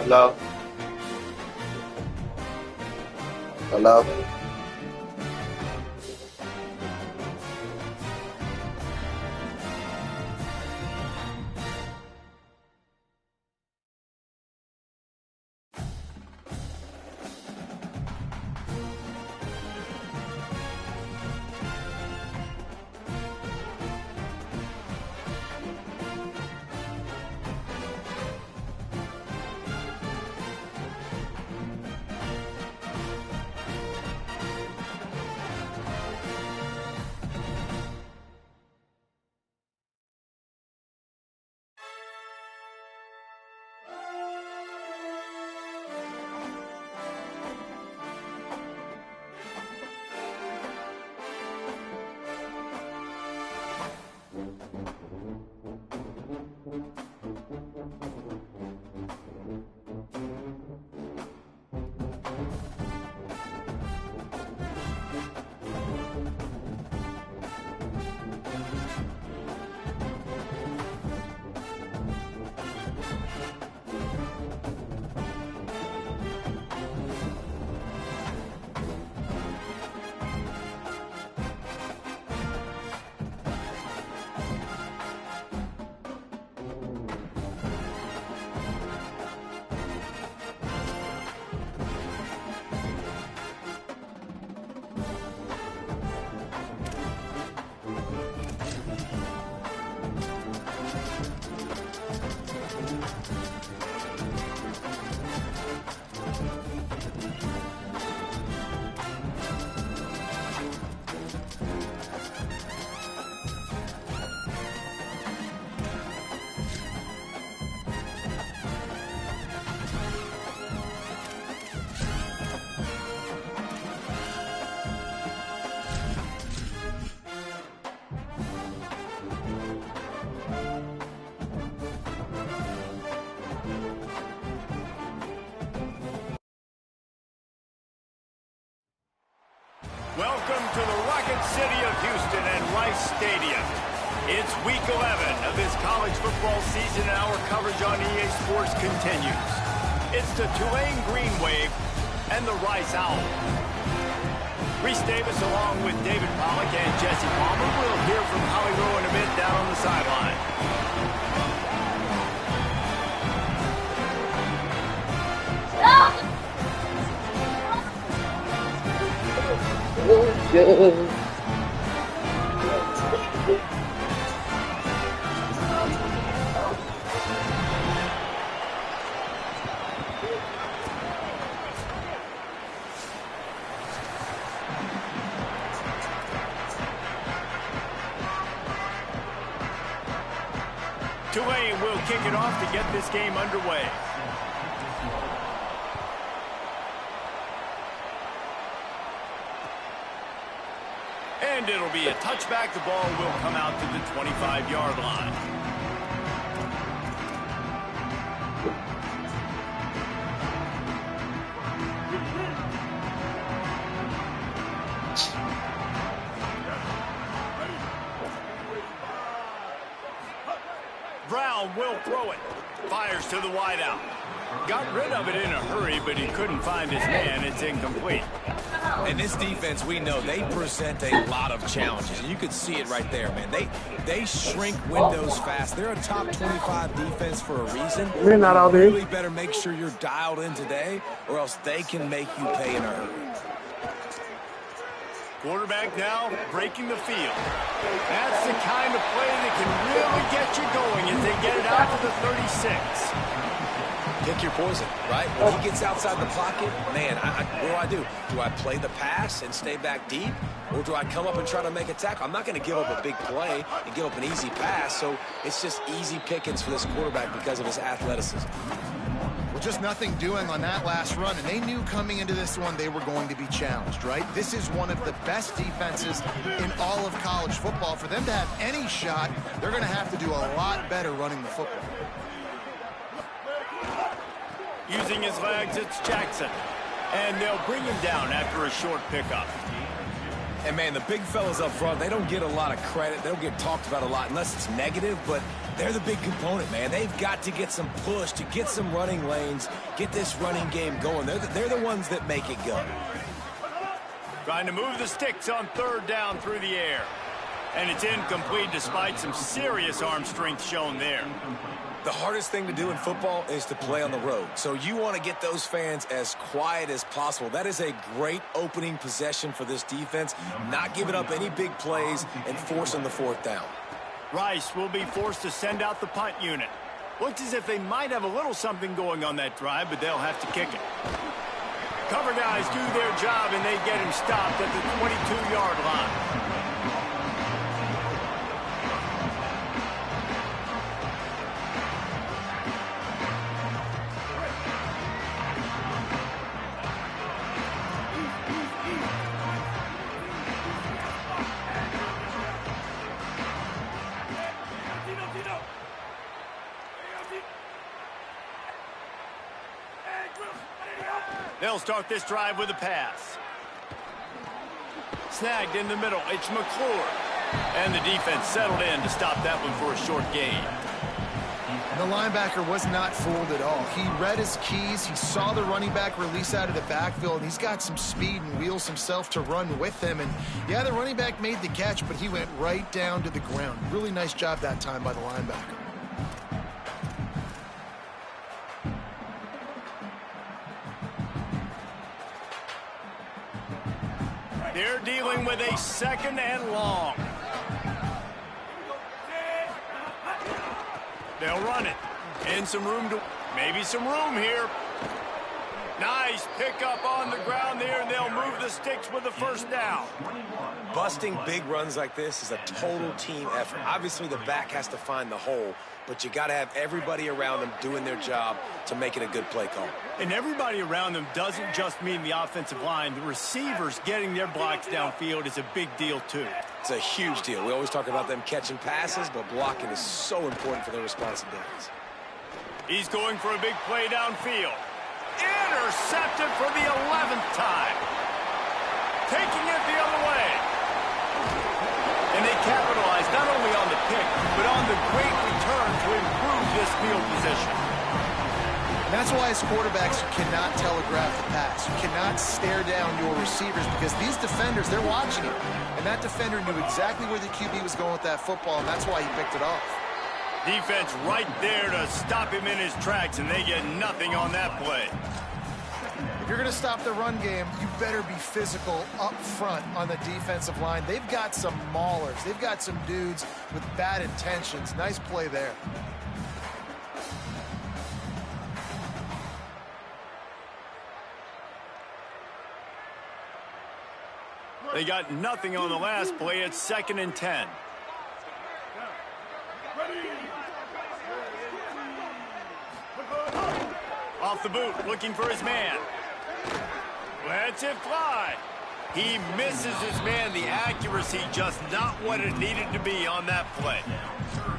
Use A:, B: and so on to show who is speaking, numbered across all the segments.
A: Hello? Hello?
B: Welcome to the Rocket City of Houston and Rice Stadium. It's week 11 of this college football season, and our coverage on EA Sports continues. It's the Tulane Green Wave and the Rice Owl. Reese Davis along with David Pollock and Jesse Palmer. We'll hear from Holly Rowe in a bit down on the sideline.
A: Good.
B: Tulane will kick it off to get this game underway. And it'll be a touchback. The ball will come out to the 25-yard line. Brown will throw it. Fires to the wideout. Got rid of it in a hurry, but he couldn't find his man. It's incomplete.
C: And this defense, we know, they present a lot of challenges. And you could see it right there, man. They shrink windows fast. They're a top 25 defense for a reason.
A: We're not all there.
C: You really better make sure you're dialed in today, or else they can make you pay in a hurry.
B: Quarterback now breaking the field. That's the kind of play that can really get you going as they get it out to the 36.
C: Pick your poison, right? When he gets outside the pocket, man, what do? Do I play the pass and stay back deep? Or do I come up and try to make a tackle? I'm not going to give up a big play and give up an easy pass, so it's just easy pickings for this quarterback because of his athleticism.
D: Well, just nothing doing on that last run, and they knew coming into this one they were going to be challenged, right? This is one of the best defenses in all of college football. For them to have any shot, they're going to have to do a lot better running the football.
B: Using his legs, it's Jackson. And they'll bring him down after a short pickup.
C: And, man, the big fellas up front, they don't get a lot of credit. They don't get talked about a lot unless it's negative, but they're the big component, man. They've got to get some push, to get some running lanes, get this running game going. They're the ones that make it go.
B: Trying to move the sticks on third down through the air. And it's incomplete despite some serious arm strength shown there.
C: The hardest thing to do in football is to play on the road. So you want to get those fans as quiet as possible. That is a great opening possession for this defense, not giving up any big plays and forcing the fourth down.
B: Rice will be forced to send out the punt unit. Looks as if they might have a little something going on that drive, but they'll have to kick it. Cover guys do their job, and they get him stopped at the 22-yard line. They'll start this drive with a pass. Snagged in the middle. It's McClure. And the defense settled in to stop that one for a short gain.
D: And the linebacker was not fooled at all. He read his keys. He saw the running back release out of the backfield, and he's got some speed and wheels himself to run with him. And, yeah, the running back made the catch, but he went right down to the ground. Really nice job that time by the linebacker.
B: They're dealing with a second and long. They'll run it. And maybe some room here. Nice pickup on the ground there, and they'll move the sticks with the first down.
C: Busting big runs like this is a total team effort. Obviously, the back has to find the hole, but you got to have everybody around them doing their job to make it a good play call.
B: And everybody around them doesn't just mean the offensive line. The receivers getting their blocks downfield is a big deal, too.
C: It's a huge deal. We always talk about them catching passes, but blocking is so important for their responsibilities.
B: He's going for a big play downfield. Intercepted for the 11th time. Taking it the other way. And they capitalize not only on the pick, but on the great return to improve this field position.
D: And that's why as quarterbacks, you cannot telegraph the pass. You cannot stare down your receivers because these defenders, they're watching it. And that defender knew exactly where the QB was going with that football, and that's why he picked it off.
B: Defense right there to stop him in his tracks, and they get nothing on that play.
D: If you're going to stop the run game, you better be physical up front on the defensive line. They've got some maulers. They've got some dudes with bad intentions. Nice play there.
B: They got nothing on the last play. It's 2nd and 10. Off the boot, looking for his man. Lets it fly. He misses his man. The accuracy just not what it needed to be on that play.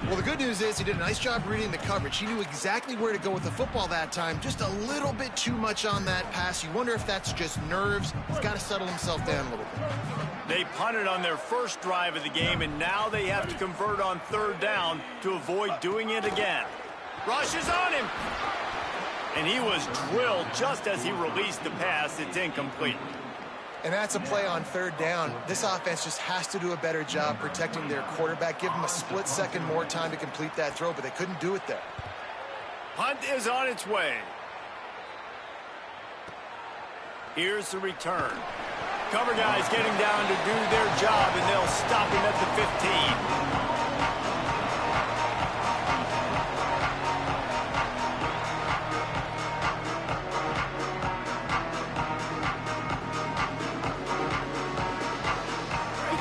D: Well, the good news is he did a nice job reading the coverage. He knew exactly where to go with the football that time. Just a little bit too much on that pass. You wonder if that's just nerves. He's got to settle himself down a little bit.
B: They punted on their first drive of the game, and now they have to convert on third down to avoid doing it again. Rushes on him. And he was drilled just as he released the pass. It's incomplete.
D: And that's a play on third down. This offense just has to do a better job protecting their quarterback. Give him a split second more time to complete that throw, but they couldn't do it there.
B: Punt is on its way. Here's the return. Cover guys getting down to do their job, and they'll stop him at the 15.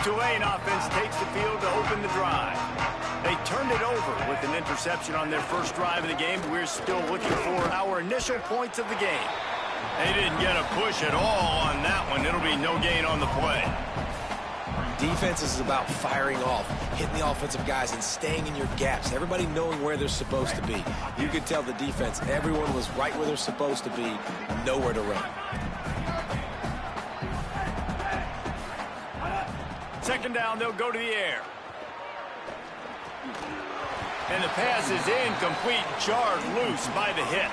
B: Tulane offense takes the field to open the drive. They turned it over with an interception on their first drive of the game. We're still looking for our initial points of the game. They didn't get a push at all on that one. It'll be no gain on the play.
C: Defense is about firing off, hitting the offensive guys, and staying in your gaps. Everybody knowing where they're supposed to be. You could tell the defense, everyone was right where they're supposed to be, nowhere to run.
B: Second down, they'll go to the air. And the pass is incomplete, jarred loose by the hit.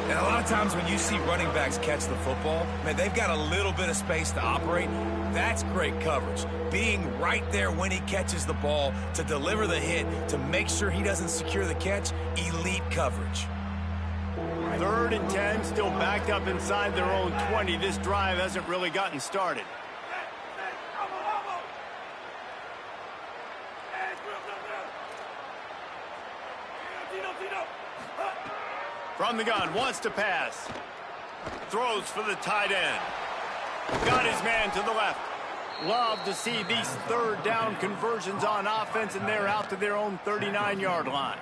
C: And a lot of times when you see running backs catch the football, man, they've got a little bit of space to operate. That's great coverage. Being right there when he catches the ball to deliver the hit, to make sure he doesn't secure the catch, elite coverage.
B: 3rd and 10, still backed up inside their own 20. This drive hasn't really gotten started. From the gun, wants to pass. Throws for the tight end. Got his man to the left. Love to see these 3rd down conversions on offense, and they're out to their own 39-yard line.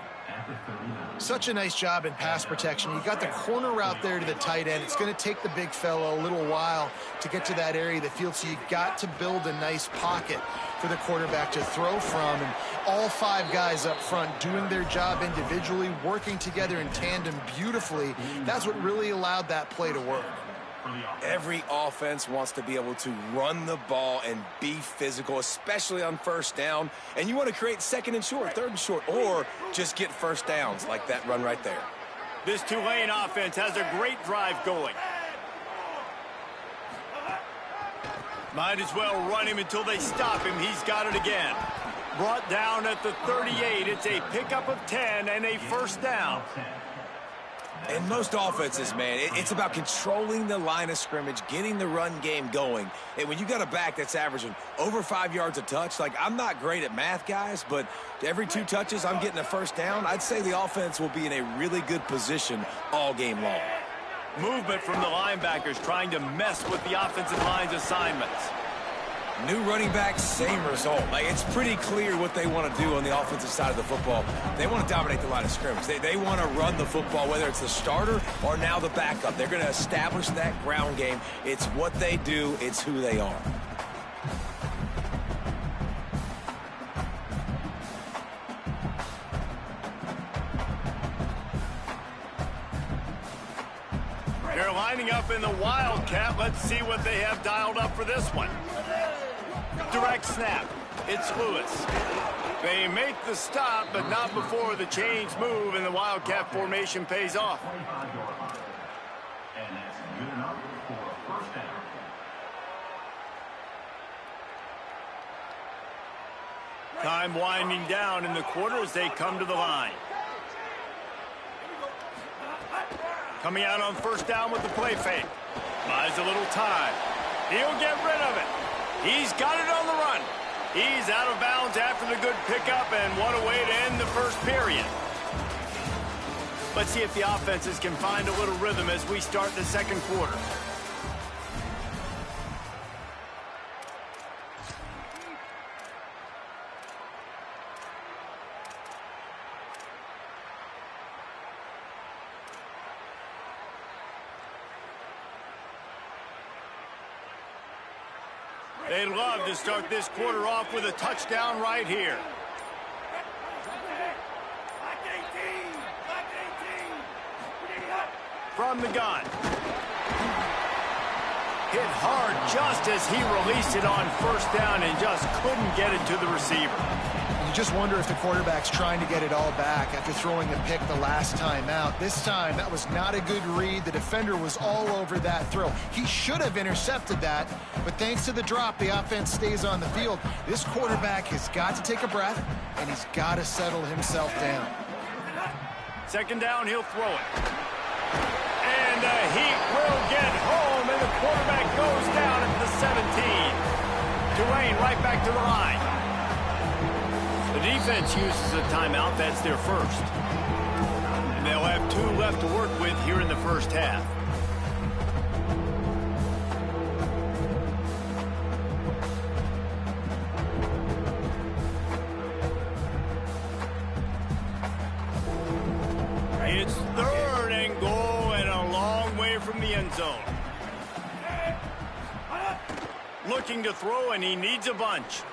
D: Such a nice job in pass protection. You got the corner route there to the tight end. It's going to take the big fella a little while to get to that area of the field, so you've got to build a nice pocket for the quarterback to throw from. And all 5 guys up front doing their job individually, working together in tandem beautifully. That's what really allowed that play to work.
C: Every offense wants to be able to run the ball and be physical, especially on 1st down. And you want to create 2nd and short, 3rd and short, or just get 1st downs like that run right there.
B: This Tulane offense has a great drive going. Might as well run him until they stop him. He's got it again. Brought down at the 38. It's a pickup of 10 and a 1st down.
C: In most offenses, man, it's about controlling the line of scrimmage, getting the run game going. And when you got a back that's averaging over 5 yards a touch, like, I'm not great at math, guys, but every 2 touches I'm getting a 1st down, I'd say the offense will be in a really good position all game long.
B: Movement from the linebackers trying to mess with the offensive line's assignments.
C: New running back, same result. Like, it's pretty clear what they want to do on the offensive side of the football. They want to dominate the line of scrimmage. They want to run the football, whether it's the starter or now the backup. They're going to establish that ground game. It's what they do. It's who they are.
B: They're lining up in the Wildcat. Let's see what they have dialed up for this one. Direct snap. It's Lewis. They make the stop, but not before the chains move and the Wildcat formation pays off. Time winding down in the quarter as they come to the line. Coming out on 1st down with the play fake. Buys a little time. He'll get rid of it. He's got it on the run. He's out of bounds after the good pickup, and what a way to end the 1st period. Let's see if the offenses can find a little rhythm as we start the 2nd quarter. They'd love to start this quarter off with a touchdown right here. From the gun. Hit hard just as he released it on 1st down and just couldn't get it to the receiver.
D: You just wonder if the quarterback's trying to get it all back after throwing a pick the last time out. This time, that was not a good read. The defender was all over that throw. He should have intercepted that, but thanks to the drop, the offense stays on the field. This quarterback has got to take a breath, and he's got to settle himself down.
B: 2nd down, he'll throw it. And the Heat will get home, and the quarterback goes down at the 17. Tulane right back to the line. The defense uses a timeout. That's their 1st. And they'll have 2 left to work with here in the 1st half. It's 3rd and goal and a long way from the end zone. Looking to throw, and he needs a bunch.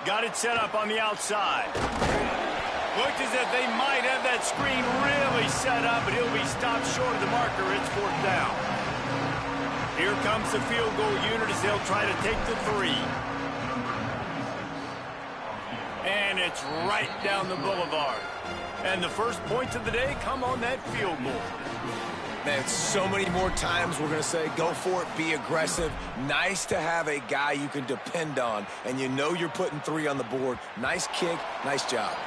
B: Got it set up on the outside. Looked as if they might have that screen really set up, but he'll be stopped short of the marker. It's 4th down. Here comes the field goal unit as they'll try to take the 3. It's right down the boulevard. And the first points of the day come on that field goal.
C: Man, so many more times we're going to say, go for it, be aggressive. Nice to have a guy you can depend on, and you know you're putting 3 on the board. Nice kick, nice job.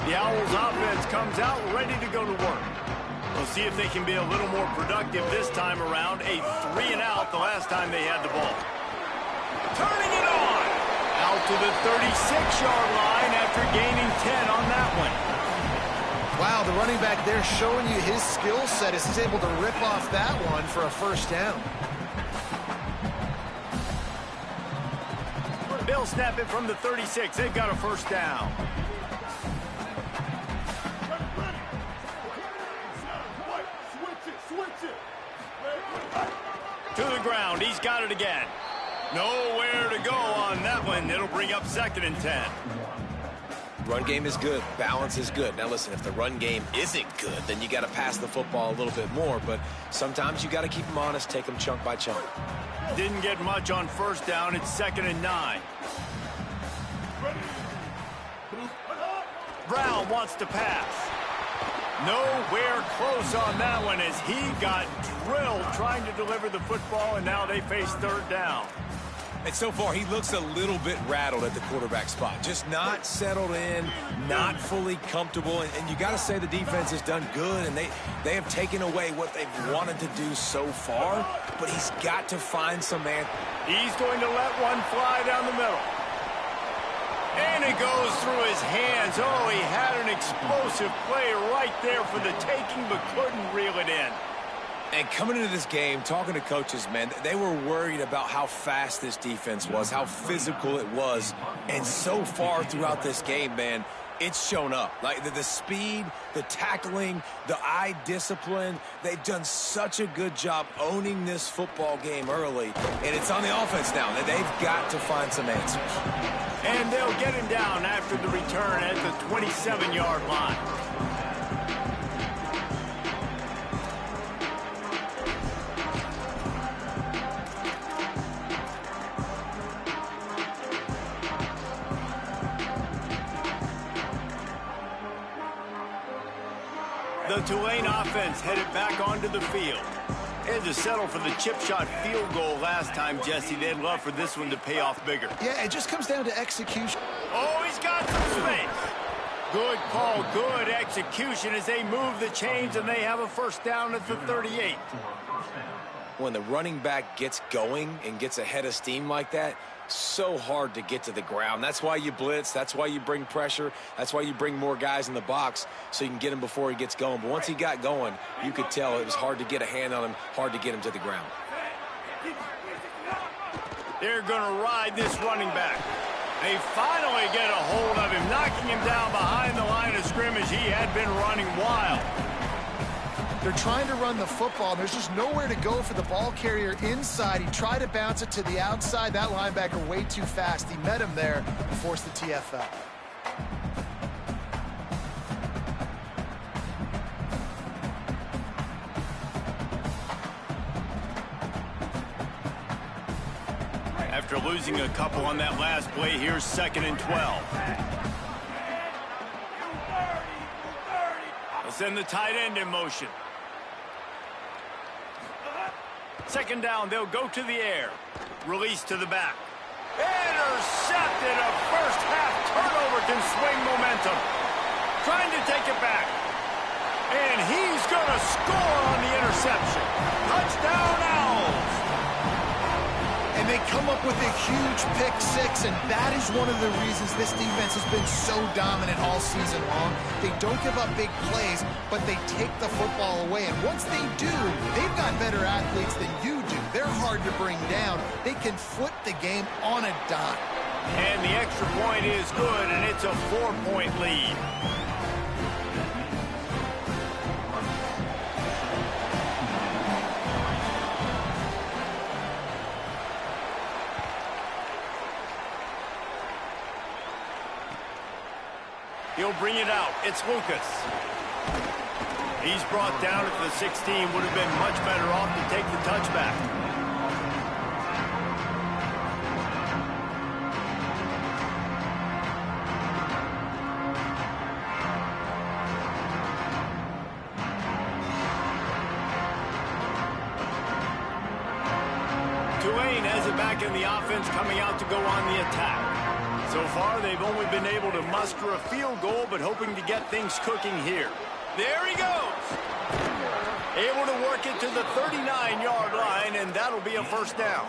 B: The Owls offense comes out ready to go to work. We'll see if they can be a little more productive this time around. A 3-and-out the last time they had the ball. Turning it on. Out to the 36-yard line after gaining 10 on that one.
D: Wow, the running back there showing you his skill set as he's able to rip off that one for a first down.
B: They'll snap it from the 36. They've got a first down. To the ground. He's got it again. Nowhere to go on that one. It'll bring up 2nd and 10.
C: Run game is good. Balance is good. Now, listen, if the run game isn't good, then you got to pass the football a little bit more. But sometimes you got to keep them honest, take them chunk by chunk.
B: Didn't get much on first down. It's 2nd and 9. Brown wants to pass. Nowhere close on that one as he got drilled trying to deliver the football, and now they face 3rd down.
C: And so far, he looks a little bit rattled at the quarterback spot. Just not settled in, not fully comfortable. And you got to say the defense has done good, and they have taken away what they've wanted to do so far. But he's got to find some man.
B: He's going to let one fly down the middle. And it goes through his hands. Oh, he had an explosive play right there for the taking, but couldn't reel it in.
C: And coming into this game, talking to coaches, man, they were worried about how fast this defense was, how physical it was. And so far throughout this game, man, it's shown up. Like the speed, the tackling, the eye discipline, they've done such a good job owning this football game early. And it's on the offense now. They've got to find some answers.
B: And they'll get him down after the return at the 27-yard line. The Tulane offense headed back onto the field. They had to settle for the chip shot field goal last time, Jesse. They'd love for this one to pay off bigger.
D: Yeah, it just comes down to execution.
B: Oh, he's got some space. Good call, good execution as they move the chains, and they have a first down at the 38.
C: When the running back gets going and gets ahead of steam like that, so hard to get to the ground. That's why you blitz. That's why you bring pressure. That's why you bring more guys in the box so you can get him before he gets going. But once he got going, you could tell it was hard to get a hand on him, hard to get him to the ground.
B: They're going to ride this running back. They finally get a hold of him, knocking him down behind the line of scrimmage. He had been running wild.
D: They're trying to run the football, and there's just nowhere to go for the ball carrier inside. He tried to bounce it to the outside. That linebacker way too fast. He met him there and forced the TFL.
B: After losing a couple on that last play, here's 2nd and 12. They'll send the tight end in motion. 2nd down, they'll go to the air. Release to the back. Intercepted. A first half turnover can swing momentum. Trying to take it back. And he's going to score on the interception. Touchdown, Owls.
D: And they come up with a huge pick six, and that is one of the reasons this defense has been so dominant all season long. They don't give up big plays, but they take the football away. And once they do, they've got better athletes than you do. They're hard to bring down. They can flip the game on a dime.
B: And the extra point is good, and it's a 4-point lead. He'll bring it out. It's Lucas. He's brought down at the 16. Would have been much better off to take the touchback. it back in the offense coming out to go on the attack. So far, they've only been able to muster a field goal, but hoping to get things cooking here. There he goes. Able to work it to the 39-yard line, and that'll be a first down.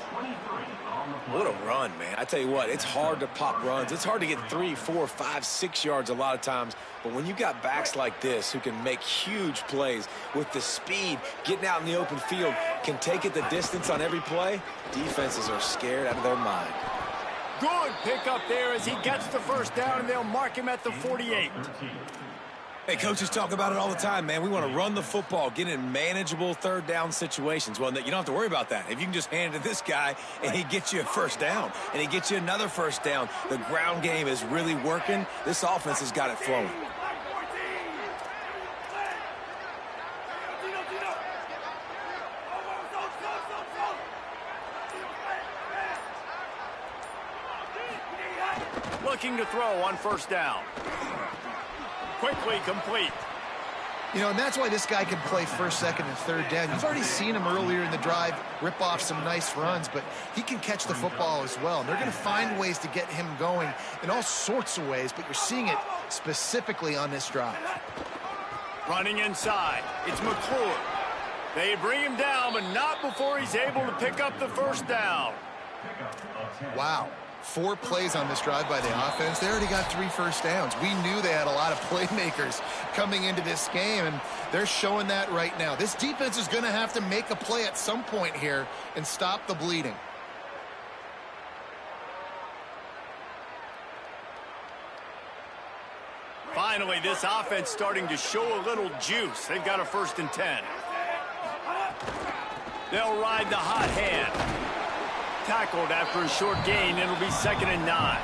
C: What a run, man. I tell you what, it's hard to pop runs. It's hard to get 3, 4, 5, 6 yards a lot of times. But when you got backs like this who can make huge plays with the speed, getting out in the open field, can take it the distance on every play, defenses are scared out of their mind.
B: Good pickup there as he gets the first down, and they'll mark him at the 48.
C: Hey, coaches talk about it all the time, man. We want to run the football, get in manageable third down situations. Well, you don't have to worry about that. If you can just hand it to this guy and he gets you a first down and he gets you another first down, the ground game is really working. This offense has got it flowing.
B: Looking to throw on first down. Quickly complete.
D: You know, and that's why this guy can play first, second, and third down. You've already seen him earlier in the drive rip off some nice runs, but he can catch the football as well. And they're going to find ways to get him going in all sorts of ways, but you're seeing it specifically on this drive.
B: Running inside. It's McClure. They bring him down, but not before he's able to pick up the first down.
D: Wow. 4 plays on this drive by the offense. They already got 3 first downs. We knew they had a lot of playmakers coming into this game, and they're showing that right now. This defense is going to have to make a play at some point here and stop the bleeding.
B: Finally, this offense starting to show a little juice. They've got a 1st and 10. They'll ride the hot hand. Tackled after a short gain. It'll be 2nd and 9.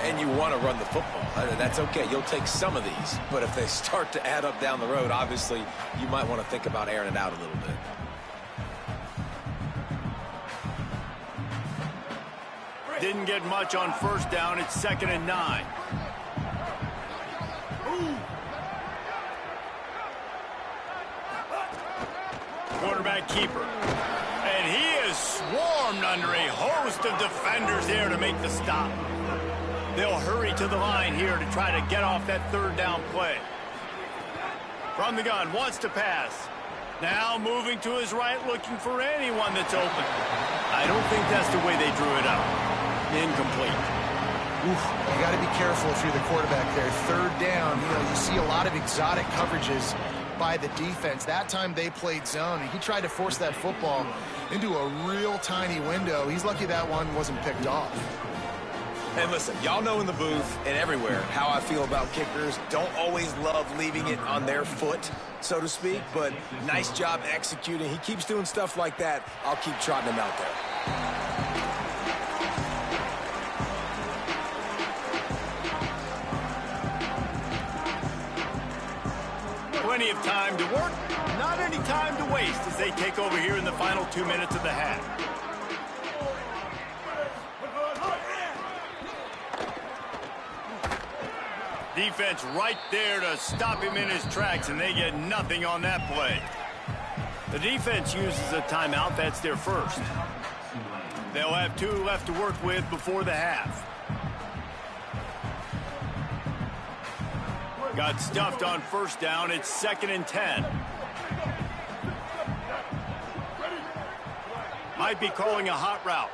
C: And you want to run the football. That's okay. You'll take some of these. But if they start to add up down the road, obviously, you might want to think about airing it out a little bit.
B: Didn't get much on first down. It's 2nd and 9. Quarterback keeper. And he is swarmed under a host of defenders there to make the stop. They'll hurry to the line here to try to get off that 3rd down play. From the gun, wants to pass. Now moving to his right, looking for anyone that's open. I don't think that's the way they drew it up. Incomplete.
D: Oof, you got to be careful if you're the quarterback there. 3rd down, you see a lot of exotic coverages by the defense. That time they played zone, and he tried to force that football into a real tiny window. He's lucky that one wasn't picked off.
C: And listen, y'all know in the booth and everywhere how I feel about kickers. Don't always love leaving it on their foot, so to speak, but nice job executing. He keeps doing stuff like that. I'll keep trotting him out there.
B: Plenty of time to work, not any time to waste as they take over here in the final 2 minutes of the half. Defense right there to stop him in his tracks, and they get nothing on that play. The defense uses a timeout. That's their first. They'll have 2 left to work with before the half. Got stuffed on first down. It's 2nd and 10. Might be calling a hot route.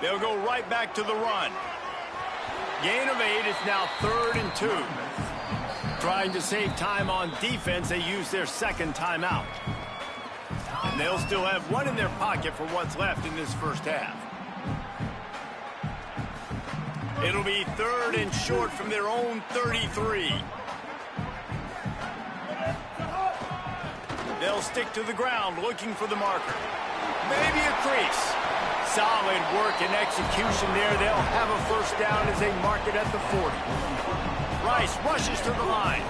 B: They'll go right back to the run. Gain of 8. It's now 3rd and 2. Trying to save time on defense, they use their 2nd timeout. And they'll still have 1 in their pocket for what's left in this first half. It'll be 3rd and short from their own 33. They'll stick to the ground looking for the marker. Maybe a crease. Solid work and execution there. They'll have a first down as they mark it at the 40. Rice rushes to the line.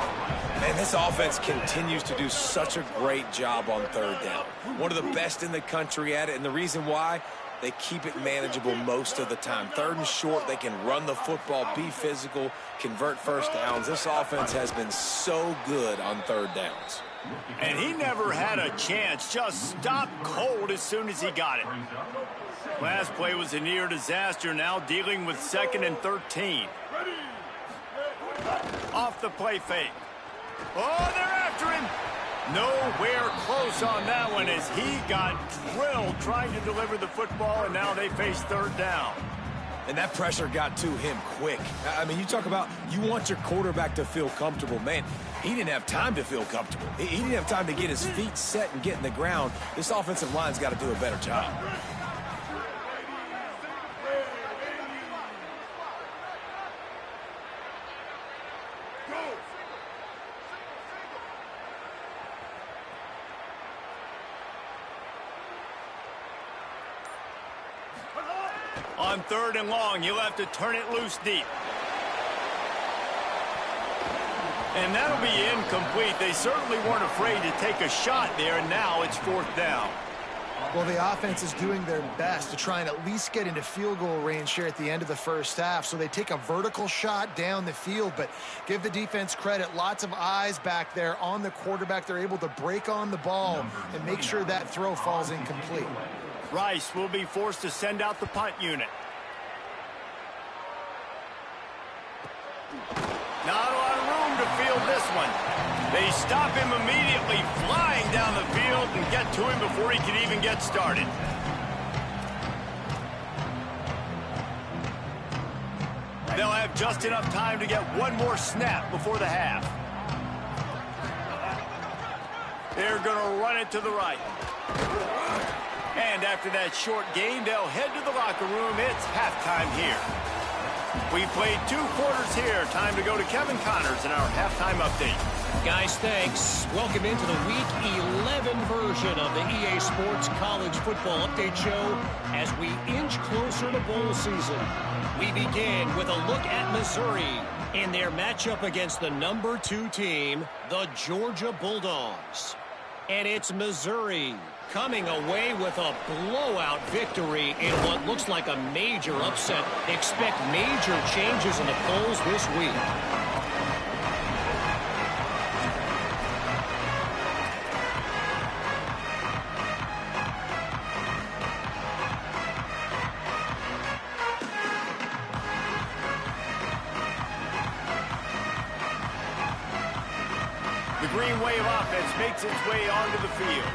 C: Man, this offense continues to do such a great job on 3rd down. One of the best in the country at it, and the reason why, they keep it manageable most of the time. 3rd and short, they can run the football, be physical, convert first downs. This offense has been so good on 3rd downs.
B: And he never had a chance, just stopped cold as soon as he got it. Last play was a near disaster, now dealing with 2nd and 13. Off the play fake. Oh, they're after him. Nowhere close on that one as he got drilled trying to deliver the football, and now they face 3rd down.
C: And that pressure got to him quick. I mean, you talk about you want your quarterback to feel comfortable. Man, he didn't have time to feel comfortable. He didn't have time to get his feet set and get in the ground. This offensive line's got to do a better job.
B: On 3rd and long, you'll have to turn it loose deep. And that'll be incomplete. They certainly weren't afraid to take a shot there, and now it's 4th down.
D: Well, the offense is doing their best to try and at least get into field goal range here at the end of the first half. So they take a vertical shot down the field, but give the defense credit. Lots of eyes back there on the quarterback. They're able to break on the ball and make sure that throw falls incomplete.
B: Rice will be forced to send out the punt unit. Not a lot of room to field this one. They stop him immediately, flying down the field and get to him before he can even get started. They'll have just enough time to get one more snap before the half. They're going to run it to the right. And after that short gain, they'll head to the locker room. It's halftime here. We played 2 quarters here. Time to go to Kevin Connors in our halftime update.
E: Guys, thanks. Welcome into the Week 11 version of the EA Sports College Football Update Show as we inch closer to bowl season. We begin with a look at Missouri in their matchup against the number 2 team, the Georgia Bulldogs. And it's Missouri coming away with a blowout victory in what looks like a major upset. Expect major changes in the polls this week.
B: The Green Wave offense makes its way onto the field.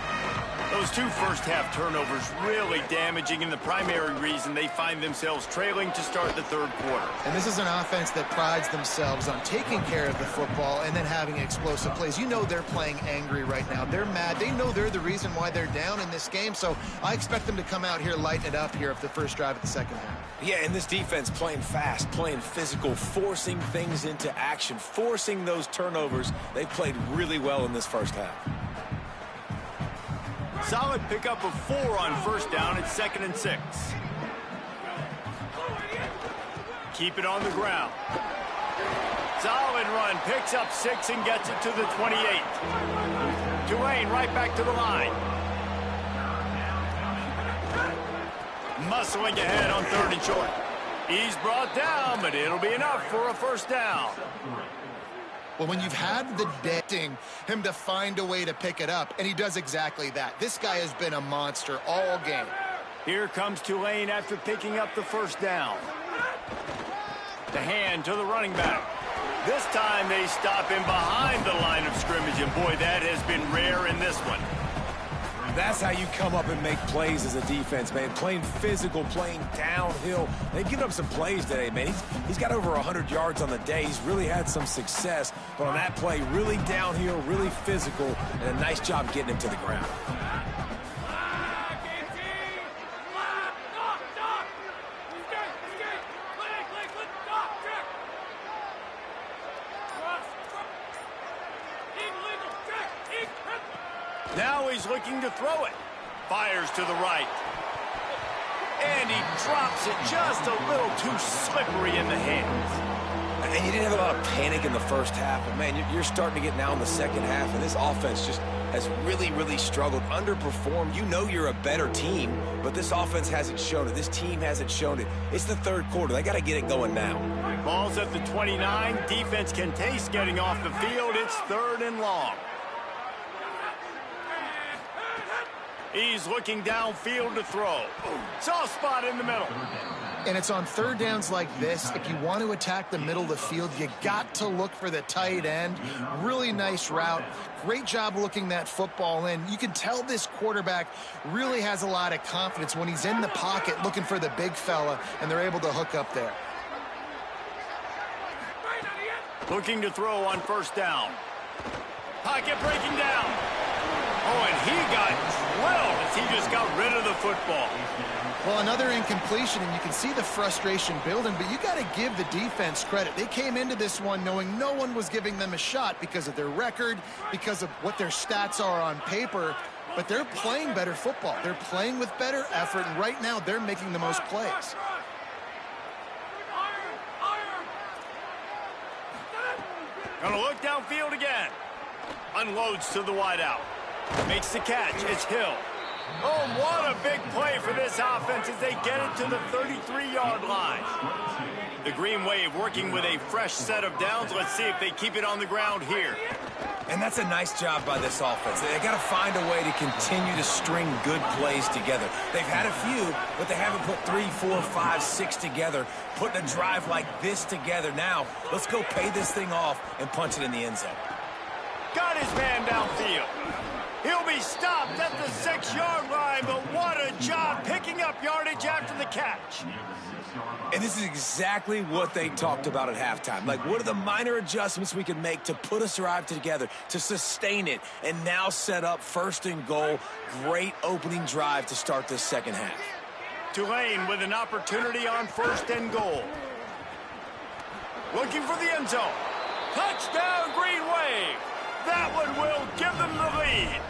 B: Those 2 first-half turnovers really damaging, and the primary reason they find themselves trailing to start the 3rd quarter.
D: And this is an offense that prides themselves on taking care of the football and then having explosive plays. You know they're playing angry right now. They're mad. They know they're the reason why they're down in this game, so I expect them to come out here, lighten it up here for the first drive of the second half.
C: Yeah, and this defense playing fast, playing physical, forcing things into action, forcing those turnovers. They played really well in this first half.
B: Solid pickup of 4 on first down at 2nd and 6. Keep it on the ground. Solid run, picks up 6 and gets it to the 28. Tulane right back to the line. Muscling ahead on 3rd and short. He's brought down, but it'll be enough for a first down.
D: Well, when you've had the day, him to find a way to pick it up, and he does exactly that. This guy has been a monster all game.
B: Here comes Tulane after picking up the first down. The hand to the running back. This time they stop him behind the line of scrimmage, and boy, that has been rare in this one.
C: That's how you come up and make plays as a defense, man. Playing physical, playing downhill. They've given up some plays today, man. He's got over 100 yards on the day. He's really had some success. But on that play, really downhill, really physical, and a nice job getting him to the ground.
B: Now he's looking to throw it. Fires to the right. And he drops it just a little too slippery in the hands.
C: And you didn't have a lot of panic in the first half, but man, you're starting to get now in the second half, and this offense just has really, really struggled, underperformed. You know you're a better team, but this offense hasn't shown it. This team hasn't shown it. It's the third quarter. They got to get it going now.
B: Ball's at the 29. Defense can taste getting off the field. It's 3rd and long. He's looking downfield to throw. Soft spot in the middle.
D: And it's on 3rd downs like this. If you want to attack the middle of the field, you got to look for the tight end. Really nice route. Great job looking that football in. You can tell this quarterback really has a lot of confidence when he's in the pocket looking for the big fella, and they're able to hook up there.
B: Looking to throw on 1st down. Pocket breaking down. Oh, and he got drilled as he just got rid of the football.
D: Well, another incompletion, and you can see the frustration building, but you got to give the defense credit. They came into this one knowing no one was giving them a shot because of their record, because of what their stats are on paper, but they're playing better football. They're playing with better effort, and right now they're making the most plays.
B: Gonna look downfield again. Unloads to the wideout. Makes the catch. It's Hill. Oh, what a big play for this offense as they get it to the 33-yard line. The Green Wave working with a fresh set of downs. Let's see if they keep it on the ground here.
C: And that's a nice job by this offense. They got to find a way to continue to string good plays together. They've had a few, but they haven't put 3, 4, 5, 6 together, putting a drive like this together. Now, let's go pay this thing off and punch it in the end zone.
B: Got his man downfield. He'll be stopped at the 6-yard line, but what a job picking up yardage after the catch.
C: And this is exactly what they talked about at halftime. Like, what are the minor adjustments we can make to put us drive together, to sustain it, and now set up 1st and goal. Great opening drive to start this second half.
B: Tulane with an opportunity on 1st and goal. Looking for the end zone. Touchdown, Green Wave. That one will give them the lead.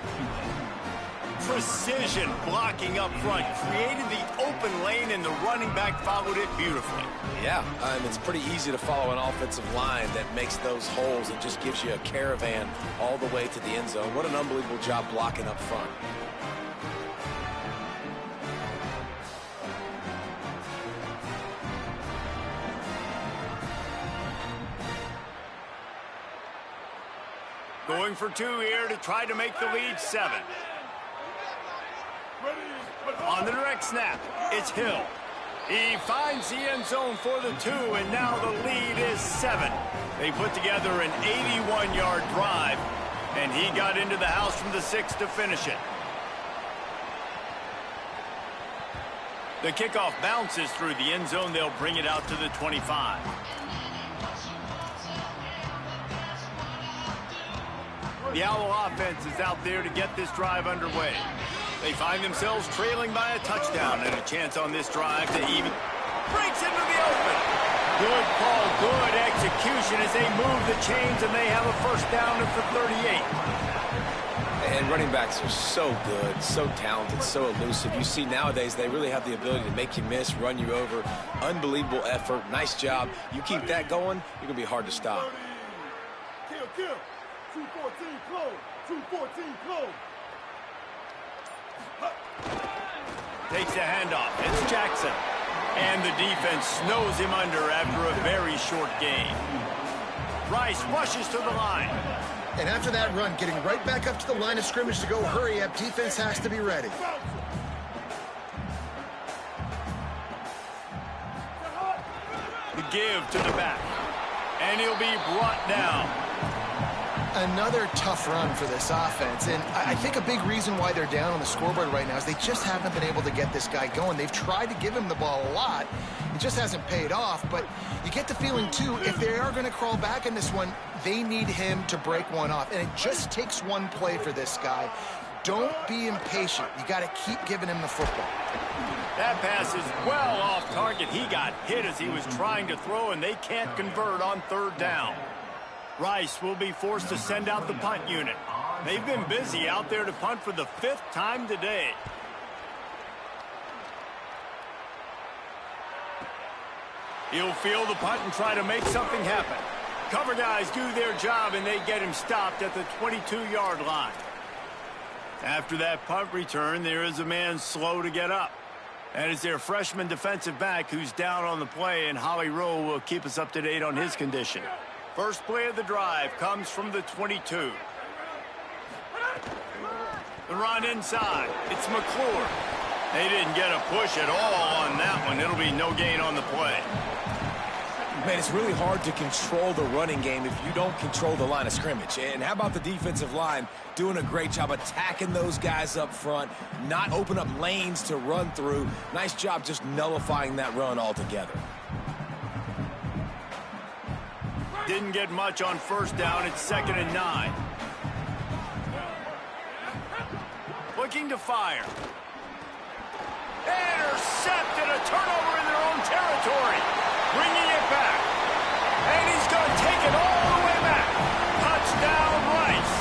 B: Precision blocking up front, created the open lane, and the running back followed it beautifully.
C: Yeah, and it's pretty easy to follow an offensive line that makes those holes and just gives you a caravan all the way to the end zone. What an unbelievable job blocking up front.
B: Going for 2 here to try to make the lead 7. On the direct snap, it's Hill. He finds the end zone for the 2, and now the lead is 7. They put together an 81-yard drive, and he got into the house from the 6 to finish it. The kickoff bounces through the end zone. They'll bring it out to the 25. The Owl offense is out there to get this drive underway. They find themselves trailing by a touchdown and a chance on this drive to even breaks into the open. Good call, good execution as they move the chains, and they have a 1st down at the 38.
C: And running backs are so good, so talented, so elusive. You see nowadays they really have the ability to make you miss, run you over. Unbelievable effort. Nice job. You keep that going, you're going to be hard to stop.
F: Kill. 214 close. 214 close.
B: Takes a handoff. It's Jackson. And the defense snows him under after a very short gain. Rice rushes to the line.
D: And after that run, getting right back up to the line of scrimmage to go hurry up, defense has to be ready.
B: The give to the back. And he'll be brought down.
D: Another tough run for this offense, and I think a big reason why they're down on the scoreboard right now is they just haven't been able to get this guy going. They've tried to give him the ball a lot. It just hasn't paid off, but you get the feeling, too, if they are going to crawl back in this one, they need him to break one off, and it just takes one play for this guy. Don't be impatient. You got to keep giving him the football.
B: That pass is well off target. He got hit as he was trying to throw, and they can't convert on 3rd down. Rice will be forced to send out the punt unit. They've been busy out there to punt for the 5th time today. He'll field the punt and try to make something happen. Cover guys do their job, and they get him stopped at the 22-yard line. After that punt return, there is a man slow to get up. And it's their freshman defensive back who's down on the play, and Holly Rowe will keep us up to date on his condition. First play of the drive comes from the 22. The run inside. It's McClure. They didn't get a push at all on that one. It'll be no gain on the play.
C: Man, it's really hard to control the running game if you don't control the line of scrimmage. And how about the defensive line doing a great job attacking those guys up front, not open up lanes to run through. Nice job just nullifying that run altogether.
B: Didn't get much on first down. It's 2nd and 9. Looking to fire. Intercepted, a turnover in their own territory. Bringing it back. And he's going to take it all the way back. Touchdown, Rice.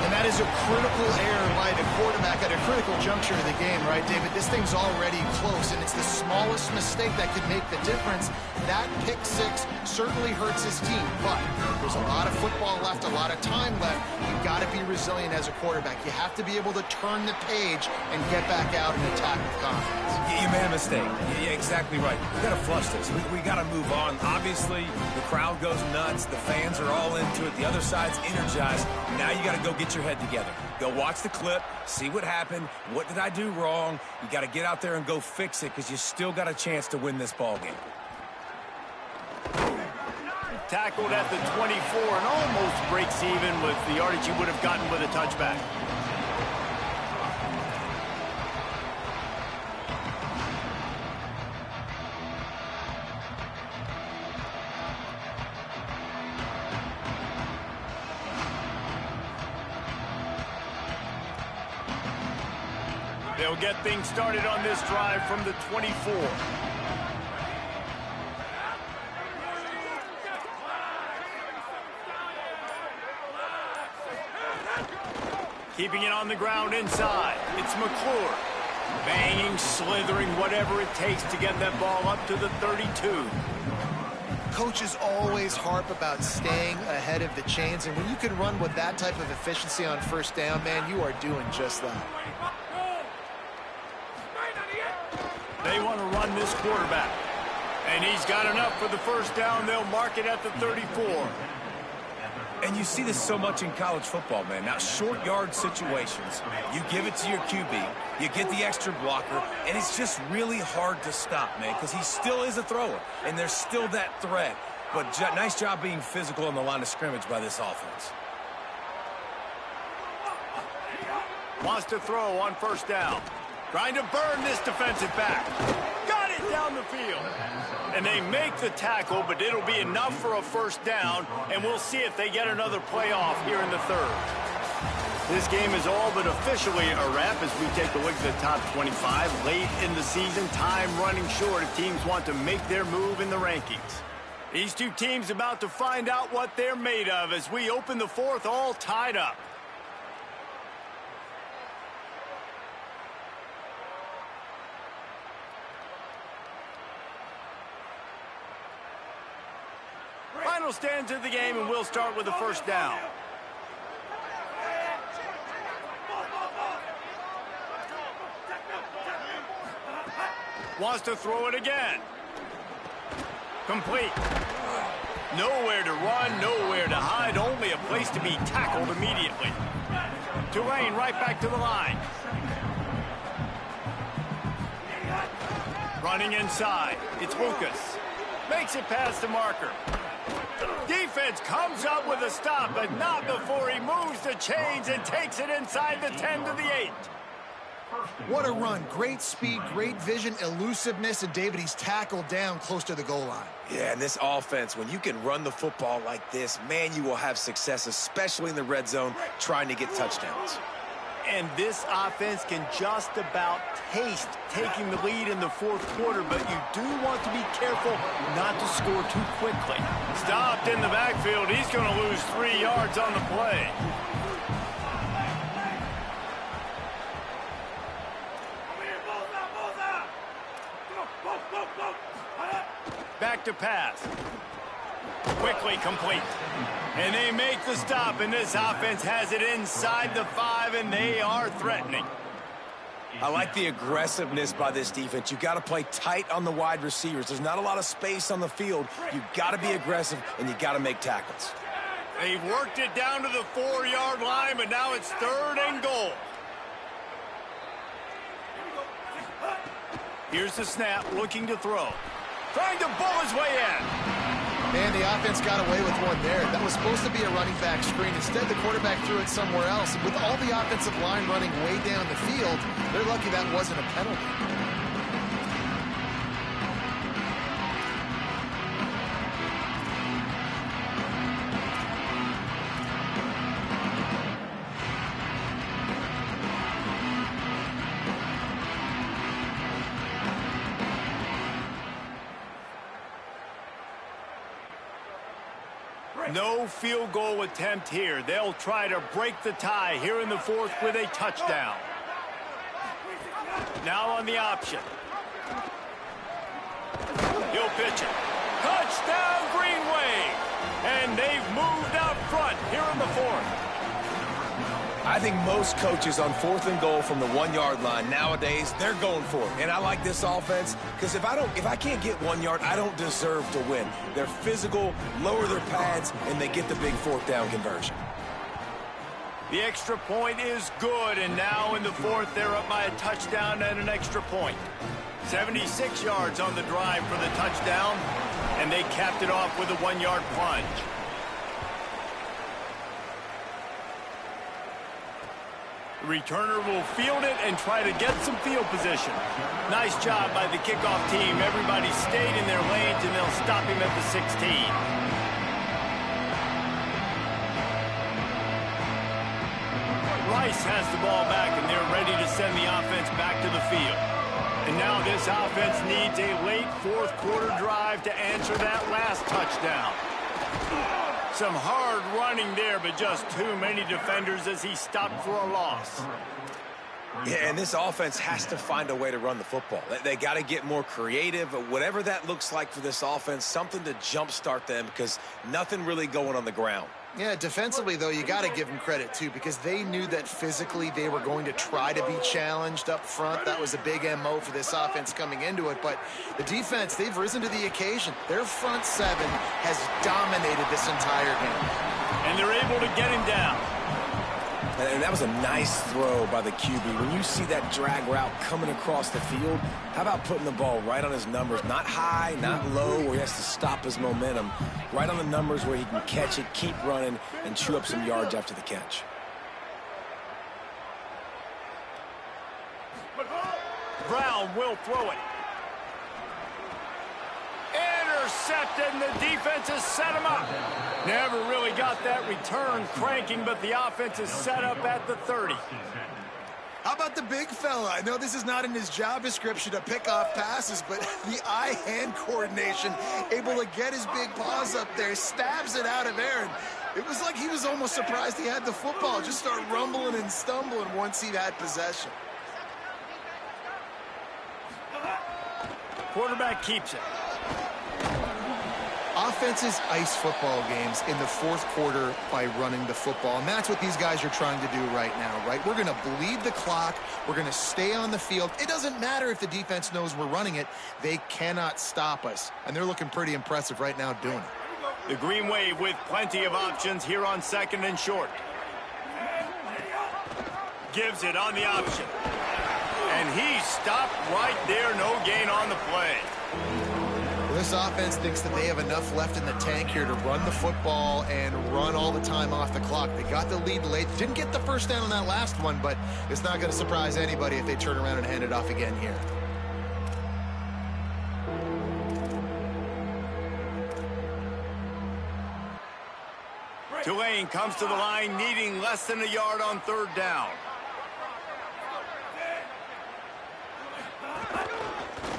D: And that is a critical error by the quarterback at a critical juncture of the game, right, David? This thing's already close, and it's the smallest mistake that could make the difference. That pick six certainly hurts his team, but there's a lot of football left, a lot of time left. You've got to be resilient as a quarterback. You have to be able to turn the page and get back out and attack with confidence.
C: You made a mistake. Yeah, exactly right. We got to flush this. We got to move on. Obviously, the crowd goes nuts. The fans are all into it. The other side's energized. Now you got to go get your head together. Go watch the clip, see what happened. What did I do wrong? You got to get out there and go fix it because you still got a chance to win this ball game.
B: Tackled at the 24 and almost breaks even with the yardage he would have gotten with a touchback. They'll get things started on this drive from the 24. Keeping it on the ground inside. It's McClure. Banging, slithering, whatever it takes to get that ball up to the 32.
D: Coaches always harp about staying ahead of the chains, and when you can run with that type of efficiency on first down, man, you are doing just that.
B: They want to run this quarterback. And he's got enough for the first down. They'll mark it at the 34.
C: And you see this so much in college football, man. Now, short yard situations, you give it to your QB, you get the extra blocker, and it's just really hard to stop, man, because he still is a thrower, and there's still that threat. But nice job being physical on the line of scrimmage by this offense.
B: Wants to throw on first down. Trying to burn this defensive back. Got it down the field. And they make the tackle, but it'll be enough for a first down, and we'll see if they get another playoff here in the third. This game is all but officially a wrap as we take a look at the top 25. Late in the season, time running short if teams want to make their move in the rankings. These two teams about to find out what they're made of as we open the fourth all tied up. Final stanza of the game, and we'll start with the first down. Wants to throw it again. Complete. Nowhere to run, nowhere to hide, only a place to be tackled immediately. Tulane right back to the line. Running inside. It's Lucas. Makes it past the marker. Defense comes up with a stop, but not before he moves the chains and takes it inside the 10 to the 8.
D: What a run. Great speed, great vision, elusiveness, and David, he's tackled down close to the goal line.
C: Yeah, and this offense, when you can run the football like this, man, you will have success, especially in the red zone, trying to get touchdowns.
B: And this offense can just about taste taking the lead in the fourth quarter, but you do want to be careful not to score too quickly. Stopped in the backfield. He's going to lose 3 yards on the play. Back to pass. Quickly complete. And they make the stop, and this offense has it inside the 5, and they are threatening.
C: I like the aggressiveness by this defense. You got to play tight on the wide receivers. There's not a lot of space on the field. You got to be aggressive, and you got to make tackles.
B: They've worked it down to the 4-yard line, but now it's 3rd and goal. Here's the snap, looking to throw. Trying to bull his way in.
D: Man, the offense got away with one there. That was supposed to be a running back screen. Instead, the quarterback threw it somewhere else. And with all the offensive line running way down the field, they're lucky that wasn't a penalty.
B: No field goal attempt here. They'll try to break the tie here in the 4th with a touchdown. Now on the option. He'll pitch it. Touchdown, Green Wave! And they've moved out front here in the 4th.
C: I think most coaches on 4th and goal from the 1-yard line nowadays, they're going for it. And I like this offense because if I can't get 1 yard, I don't deserve to win. They're physical, lower their pads, and they get the big 4th down conversion.
B: The extra point is good, and now in the 4th, they're up by a touchdown and an extra point. 76 yards on the drive for the touchdown, and they capped it off with a 1-yard plunge. The returner will field it and try to get some field position. Nice job by the kickoff team. Everybody stayed in their lanes, and they'll stop him at the 16. Rice has the ball back, and they're ready to send the offense back to the field. And now this offense needs a late 4th quarter drive to answer that last touchdown. Some hard running there, but just too many defenders as he stopped for a loss.
C: Yeah, and this offense has to find a way to run the football. They got to get more creative, whatever that looks like for this offense, something to jumpstart them because nothing really going on the ground.
D: Yeah, defensively, though, you got to give them credit, too, because they knew that physically they were going to try to be challenged up front. That was a big MO for this offense coming into it. But the defense, they've risen to the occasion. Their front 7 has dominated this entire game.
B: And they're able to get him down.
C: And that was a nice throw by the QB. When you see that drag route coming across the field, how about putting the ball right on his numbers? Not high, not low, where he has to stop his momentum. Right on the numbers where he can catch it, keep running, and chew up some yards after the catch.
B: Brown will throw it. Intercepted, and the defense has set him up. Never really got that return cranking, but the offense is set up at the 30.
D: How about the big fella? I know this is not in his job description to pick off passes, but the eye-hand coordination, able to get his big paws up there, stabs it out of air. And it was like he was almost surprised he had the football. Just start rumbling and stumbling once he had possession.
B: Quarterback keeps it.
D: Offenses ice football games in the 4th quarter by running the football, and that's what these guys are trying to do right now, right? We're going to bleed the clock. We're going to stay on the field. It doesn't matter if the defense knows we're running it. They cannot stop us, and they're looking pretty impressive right now doing it.
B: The Green Wave with plenty of options here on 2nd and short. Gives it on the option. And he stopped right there. No gain on the play.
D: This offense thinks that they have enough left in the tank here to run the football and run all the time off the clock. They got the lead late. Didn't get the first down on that last one, but it's not going to surprise anybody if they turn around and hand it off again here.
B: Tulane comes to the line needing less than a yard on 3rd down.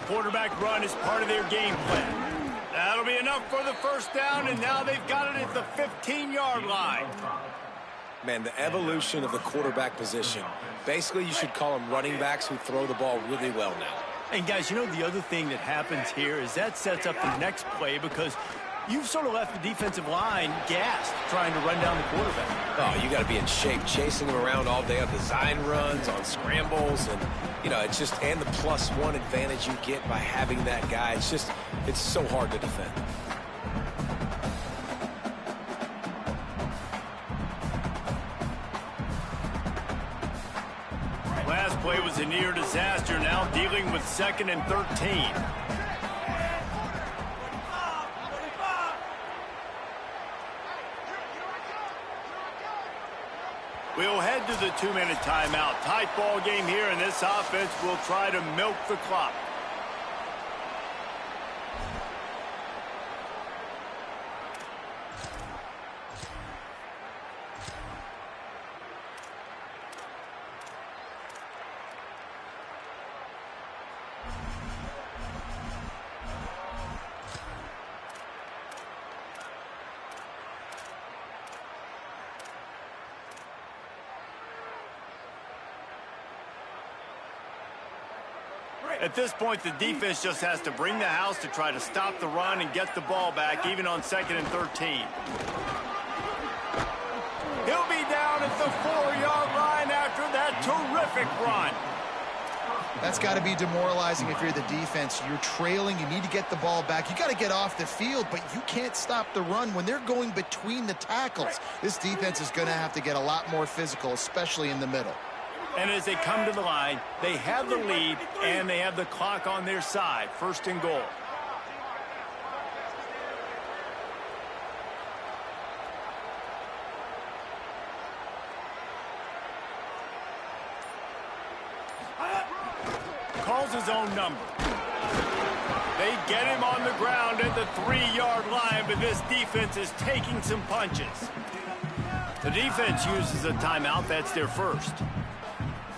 B: Quarterback run is part of their game plan. That'll be enough for the 1st down, and now they've got it at the 15-yard line.
C: Man, the evolution of the quarterback position. Basically, you should call them running backs who throw the ball really well now.
B: And guys, you know, the other thing that happens here is that sets up the next play because you've sort of left the defensive line gassed trying to run down the quarterback.
C: Oh, you got to be in shape, chasing him around all day on design runs, on scrambles, and, you know, it's just, and the +1 advantage you get by having that guy. It's just, it's so hard to defend.
B: Last play was a near disaster, now dealing with 2nd and 13. We'll head to the 2-minute timeout. Tight ball game here, and this offense will try to milk the clock. At this point, the defense just has to bring the house to try to stop the run and get the ball back, even on 2nd and 13. He'll be down at the 4-yard line after that terrific run.
D: That's got to be demoralizing if you're the defense. You're trailing. You need to get the ball back. You got to get off the field, but you can't stop the run when they're going between the tackles. This defense is going to have to get a lot more physical, especially in the middle.
B: And as they come to the line, they have the lead, and they have the clock on their side. 1st and goal. Calls his own number. They get him on the ground at the 3-yard line, but this defense is taking some punches. The defense uses a timeout. That's their first.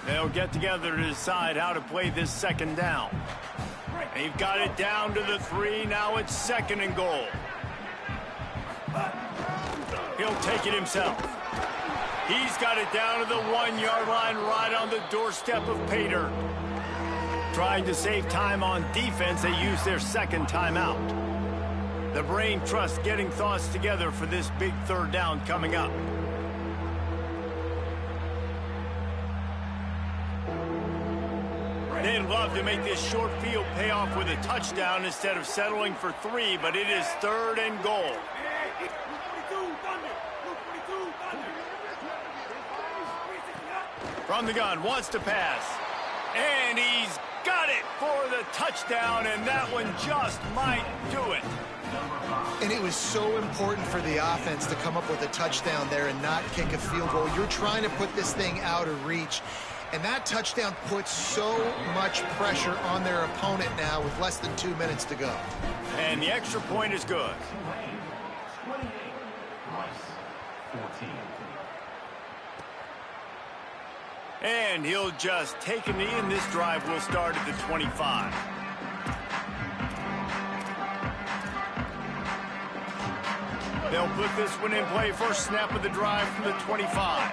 B: They'll get together to decide how to play this 2nd down. They've got it down to the 3. Now it's 2nd and goal. He'll take it himself. He's got it down to the 1-yard line right on the doorstep of Pater. Trying to save time on defense, they use their 2nd timeout. The brain trust getting thoughts together for this big 3rd down coming up. They'd love to make this short field pay off with a touchdown instead of settling for 3, but it is 3rd and goal. From the gun, wants to pass. And he's got it for the touchdown, and that one just might do it.
D: And it was so important for the offense to come up with a touchdown there and not kick a field goal. You're trying to put this thing out of reach. And that touchdown puts so much pressure on their opponent now with less than 2 minutes to go.
B: And the extra point is good. And he'll just take a knee, and this drive will start at the 25. They'll put this one in play. First snap of the drive from the 25.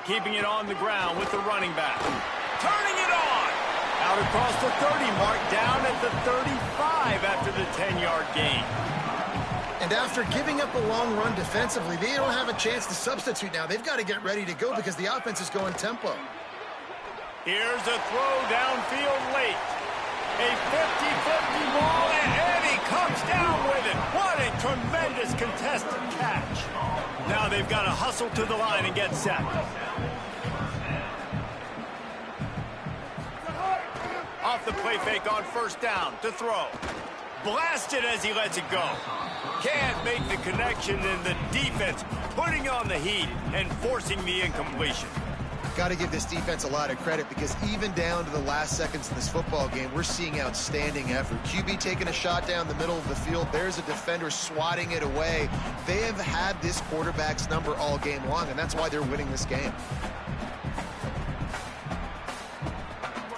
B: Keeping it on the ground with the running back. Turning it on. Out across the 30 mark, down at the 35 after the 10-yard gain.
D: And after giving up a long run defensively, they don't have a chance to substitute now. They've got to get ready to go because the offense is going tempo.
B: Here's a throw downfield late. A 50-50 ball, and he comes down with it. What a tremendous contested catch. Now they've got to hustle to the line and get set. Off the play fake on 1st down to throw. Blasted as he lets it go. Can't make the connection, and the defense putting on the heat and forcing the incompletion.
D: Got to give this defense a lot of credit because even down to the last seconds of this football game, we're seeing outstanding effort. QB taking a shot down the middle of the field. There's a defender swatting it away. They have had this quarterback's number all game long, and that's why they're winning this game.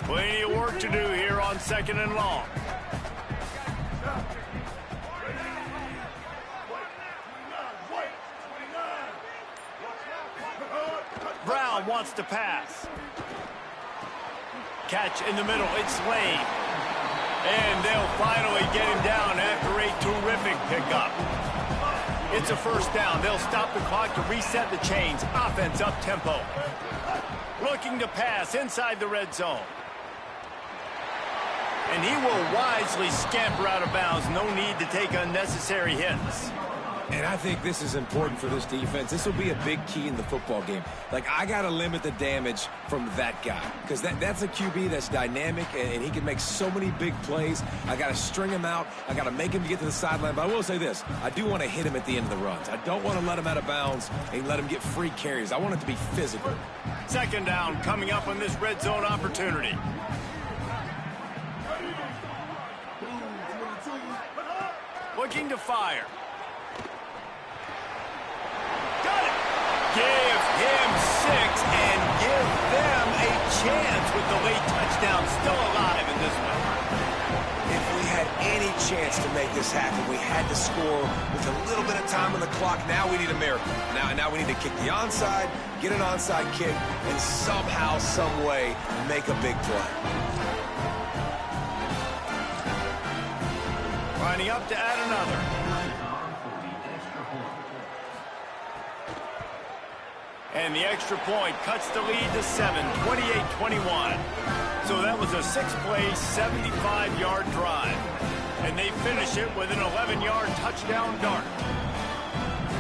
B: Plenty of work to do here on 2nd and long. Brown and wants to pass. Catch in the middle. It's Lane. And they'll finally get him down after a terrific pickup. It's a first down. They'll stop the clock to reset the chains. Offense up tempo. Looking to pass inside the red zone. And he will wisely scamper out of bounds. No need to take unnecessary hits.
C: And I think this is important for this defense. This will be a big key in the football game. Like, I got to limit the damage from that guy because that's a QB that's dynamic, and he can make so many big plays. I got to string him out. I got to make him get to the sideline. But I will say this. I do want to hit him at the end of the runs. I don't want to let him out of bounds and let him get free carries. I want it to be physical.
B: Second down coming up on this red zone opportunity. Looking to fire. Give him 6 and give them a chance with the late touchdown still alive in this one.
C: If we had any chance to make this happen, we had to score with a little bit of time on the clock. Now we need a miracle. Now we need to kick the onside, get an onside kick, and somehow, some way, make a big play.
B: Lining up to add another. And the extra point cuts the lead to 7, 28-21. So that was a 6-play, 75-yard drive. And they finish it with an 11-yard touchdown dart.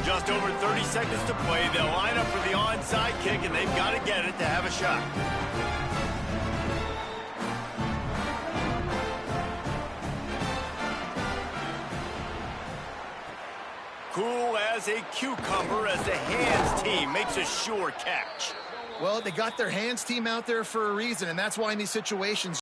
B: Just over 30 seconds to play. They'll line up for the onside kick, and they've got to get it to have a shot. Cool as a cucumber as the hands team makes a sure catch.
D: Well, they got their hands team out there for a reason, and that's why in these situations,